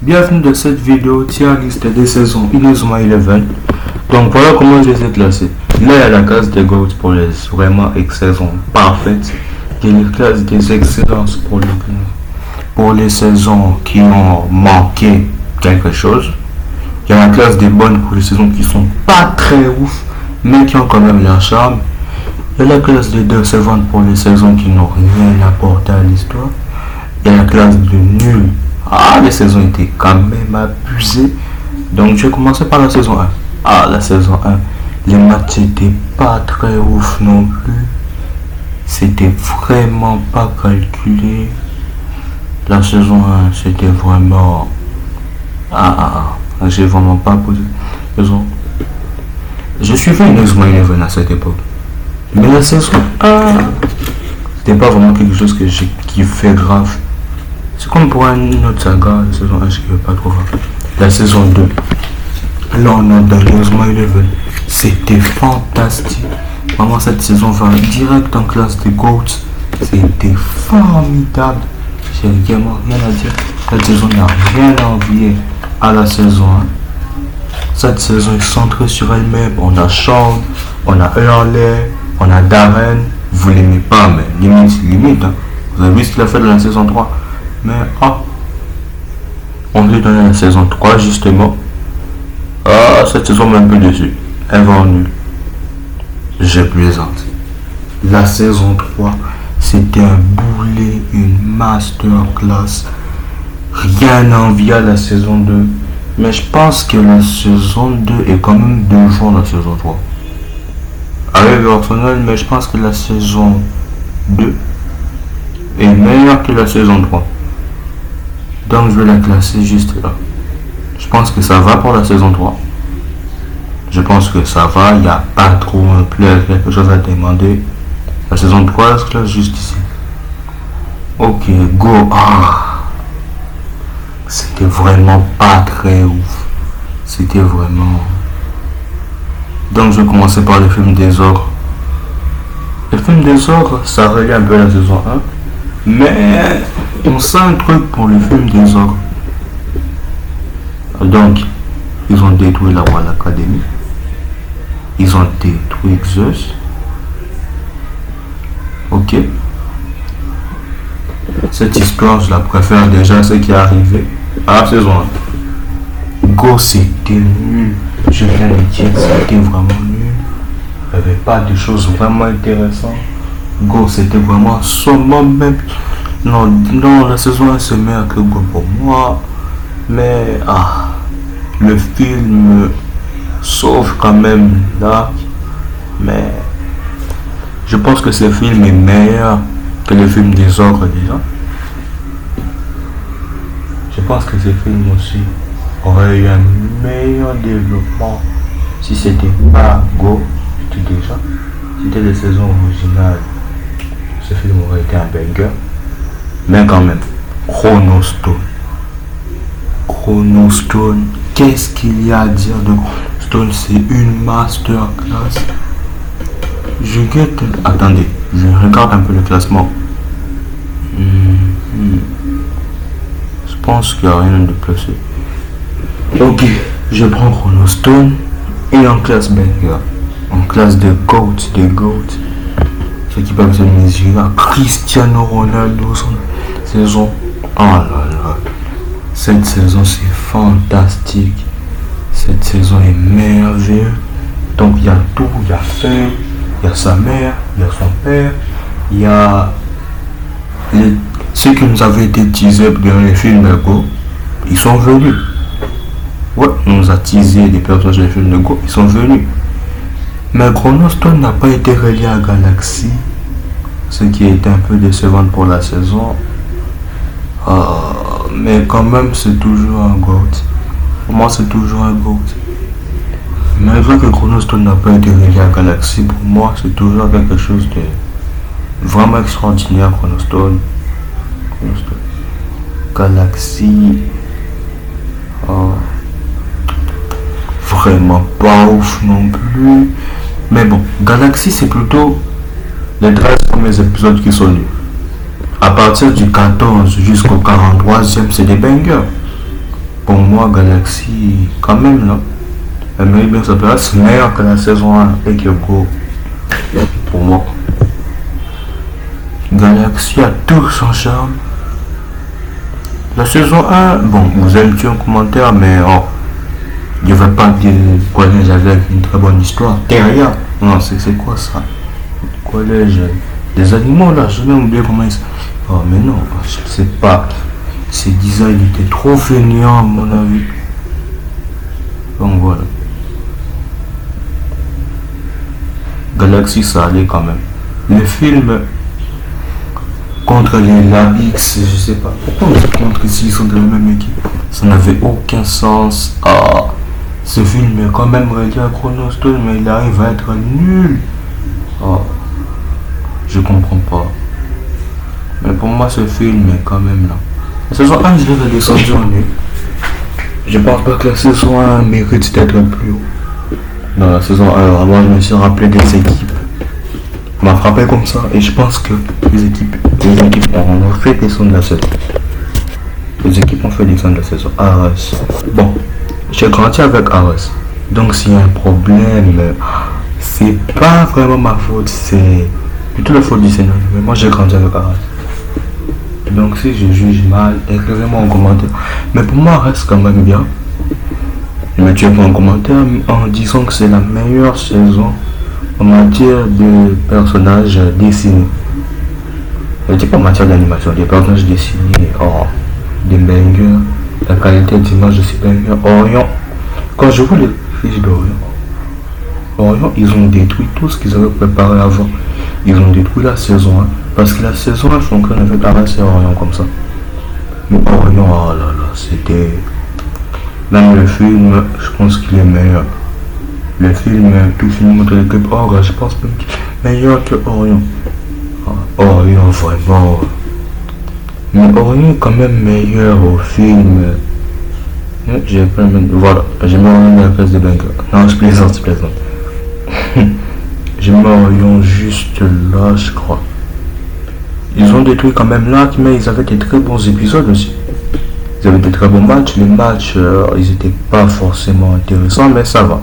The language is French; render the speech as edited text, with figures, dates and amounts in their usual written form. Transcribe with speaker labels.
Speaker 1: Bienvenue dans cette vidéo tier liste des saisons Inazuma 11. Donc voilà comment je les ai classés. Là il y a la classe des GOAT pour les vraiment saisons parfaites. Il y a la classe des excellences pour les saisons qui ont manqué quelque chose. Il y a la classe des bonnes pour les saisons qui sont pas très ouf mais qui ont quand même leur charme. Il y a la classe des décevantes pour les saisons qui n'ont rien apporté à l'histoire. Il y a la classe de nul. Les saisons étaient quand même abusées. Donc je vais commencer par la saison 1. La saison 1, les matchs n'étaient pas très ouf non plus. C'était vraiment pas calculé. La saison 1, c'était vraiment... j'ai vraiment pas posé raison. Je suivais Inazuma 11 à cette époque. Mais la saison 1, c'était pas vraiment quelque chose que j'ai kiffé grave. C'est comme pour une autre saga, la saison 1, je ne pas trop grave. La saison 2, là on a dans Inazuma 11, c'était fantastique. Vraiment cette saison va direct en classe des GOAT. C'était formidable. J'ai vraiment rien à dire. Cette saison n'a rien à envier à la saison 1. Cette saison est centrée sur elle-même. On a Sean, on a Hurley, on a Darren. Vous l'aimez pas, mais limite. Vous avez vu ce qu'il a fait dans la saison 3. Mais on lui donne la saison 3 justement. Cette saison m'a un peu déçu. Elle va en nul. Je plaisante. La saison 3, c'était un boulet, une masterclass. Rien à envier à la saison 2. Mais je pense que la saison 2 est quand même devant la saison 3. Avec personnel, mais je pense que la saison 2 est meilleure que la saison 3. Donc je vais la classer juste là. Je pense que ça va pour la saison 3. Je pense que ça va. Il n'y a pas trop un plaisir, quelque chose à demander. La saison 3, je classe juste ici. Ok, go. C'était vraiment pas très ouf. C'était vraiment... Donc je vais commencer par le film des ogres. Le film des ogres, ça relie un peu la saison 1. Mais on sent un truc pour le film des ogres. Donc, ils ont détruit la Royal Academy. Ils ont détruit Zeus. Ok. Cette histoire, je la préfère déjà ce qui est arrivé à la saison 1. Go, c'était nul. Je viens de dire, c'était vraiment nul. Il n'y avait pas de choses vraiment intéressantes. Go, c'était vraiment seulement même. Non, la saison 1 c'est meilleur que Go pour moi. Mais le film sauve quand même là. Mais je pense que ce film est meilleur que le film des ogres déjà. Je pense que ce film aussi aurait eu un meilleur développement si c'était pas Go déjà. Si c'était la saison originale, ce film aurait été un banger. Mais quand même, Chrono Stone, qu'est-ce qu'il y a à dire de Chrono Stone? C'est une masterclass. Attendez, je regarde un peu le classement. Je pense qu'il n'y a rien de placé. Ok, je prends Chrono Stone et en classe banger. En classe de des GOAT. Ceux qui peuvent se mesurer à Cristiano Ronaldo, son saison. Cette saison c'est fantastique. Cette saison est merveilleuse. Donc il y a tout, il y a Faye, il y a sa mère, il y a son père, il y a ceux qui nous avaient été teasés dans les films de Go, ils sont venus. Ouais, on nous a teasé des personnages des films de Go, ils sont venus. Mais Chrono Stone n'a pas été relié à Galaxy, ce qui était un peu décevant pour la saison. Mais quand même, c'est toujours un GOAT. Pour moi, c'est toujours un GOAT. Malgré que Chrono Stone n'a pas été relié à Galaxy, pour moi, c'est toujours quelque chose de vraiment extraordinaire. Chrono Stone. Galaxy. Vraiment pas ouf non plus. Mais bon, Galaxy c'est plutôt les 13 premiers épisodes qui sont nuls. À partir du 14 jusqu'au 43e, c'est des bangers. Pour moi, Galaxy, quand même, là, elle mérite bien sa place, meilleure que la saison 1 et que Go. Pour moi, Galaxy a tout son charme. La saison 1, bon, vous avez tué un commentaire, mais oh, je ne vais pas dire collège avec une très bonne histoire. Terria, non, c'est quoi ça? Collège des animaux, là, je vais oublier comment ils sont. Oh, mais non, je sais pas. Ces designs étaient trop feignants, à mon avis. Donc voilà. Galaxy, ça allait quand même. Le film contre les Labix, je sais pas. Pourquoi on est contre s'ils sont de la même équipe? Ça n'avait aucun sens. Ah, ce film est quand même relié à Chronostone, mais il arrive à être nul. Oh, je comprends pas. Mais pour moi, ce film est quand même là. La saison 1, je l'avais descendu en nul. Je pense pas que la saison 1 mérite d'être plus haut. Dans la saison 1, vraiment, je me suis rappelé des équipes. On m'a frappé comme ça, et je pense que les équipes ont fait descendre la saison. Les équipes ont fait descendre la saison. Arras. Bon, j'ai grandi avec Arras. Donc s'il y a un problème, c'est pas vraiment ma faute, c'est plutôt la faute du scénario. Mais moi j'ai grandi avec Arras. Donc si je juge mal, écrivez-moi en commentaire. Mais pour moi, reste quand même bien. Ne me tuez pas en commentaire en disant que c'est la meilleure saison en matière de personnages dessinés. Je ne dis pas en matière d'animation, des personnages dessinés, oh, des bangers, la qualité d'image de ces bangers. Orion, quand je vois les fiches d'Orion, ils ont détruit tout ce qu'ils avaient préparé avant. Ils ont détruit la saison 1. Parce que la saison 1 fonctionne avec Arras et Orion comme ça. Mais Orion, oh là là, c'était... Même le film, je pense qu'il est meilleur. Le film, tout film montre l'équipe Or, je pense même qu'il est meilleur que Orion. Orion, vraiment. Mais Orion est quand même meilleur au film. J'ai pas même... Voilà, j'ai mis Orion dans la place de Benga. Non, je plaisante. J'ai mis Orion juste là, je crois. Ils ont détruit quand même là, mais ils avaient des très bons épisodes aussi. Ils avaient des très bons matchs. Les matchs, ils n'étaient pas forcément intéressants, mais ça va.